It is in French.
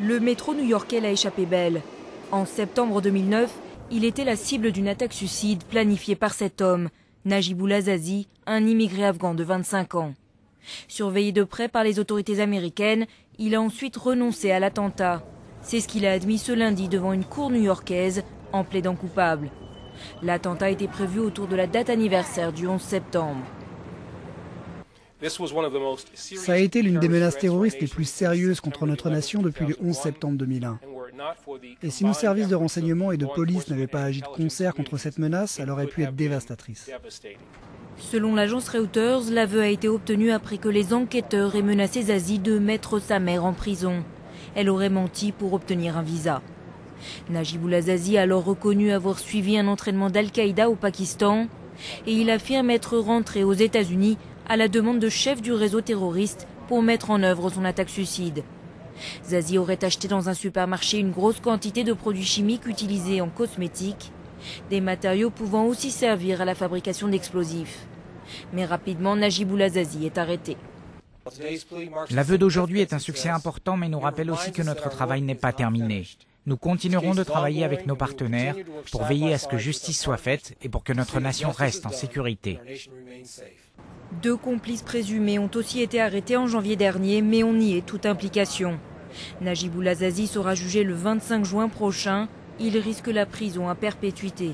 Le métro new-yorkais l'a échappé belle. En septembre 2009, il était la cible d'une attaque suicide planifiée par cet homme, Najiboullah Zazi, un immigré afghan de 25 ans. Surveillé de près par les autorités américaines, il a ensuite renoncé à l'attentat. C'est ce qu'il a admis ce lundi devant une cour new-yorkaise en plaidant coupable. L'attentat était prévu autour de la date anniversaire du 11 septembre. Ça a été l'une des menaces terroristes les plus sérieuses contre notre nation depuis le 11 septembre 2001. Et si nos services de renseignement et de police n'avaient pas agi de concert contre cette menace, elle aurait pu être dévastatrice. Selon l'agence Reuters, l'aveu a été obtenu après que les enquêteurs aient menacé Zazi de mettre sa mère en prison. Elle aurait menti pour obtenir un visa. Najiboullah Zazi a alors reconnu avoir suivi un entraînement d'Al-Qaïda au Pakistan et il affirme être rentré aux États-Unis à la demande de chefs du réseau terroriste pour mettre en œuvre son attaque suicide. Zazi aurait acheté dans un supermarché une grosse quantité de produits chimiques utilisés en cosmétiques, des matériaux pouvant aussi servir à la fabrication d'explosifs. Mais rapidement, Najiboullah Zazi est arrêté. L'aveu d'aujourd'hui est un succès important, mais nous rappelle aussi que notre travail n'est pas terminé. Nous continuerons de travailler avec nos partenaires pour veiller à ce que justice soit faite et pour que notre nation reste en sécurité. 2 complices présumés ont aussi été arrêtés en janvier dernier, mais on nie toute implication. Najiboullah Zazi sera jugé le 25 juin prochain. Il risque la prison à perpétuité.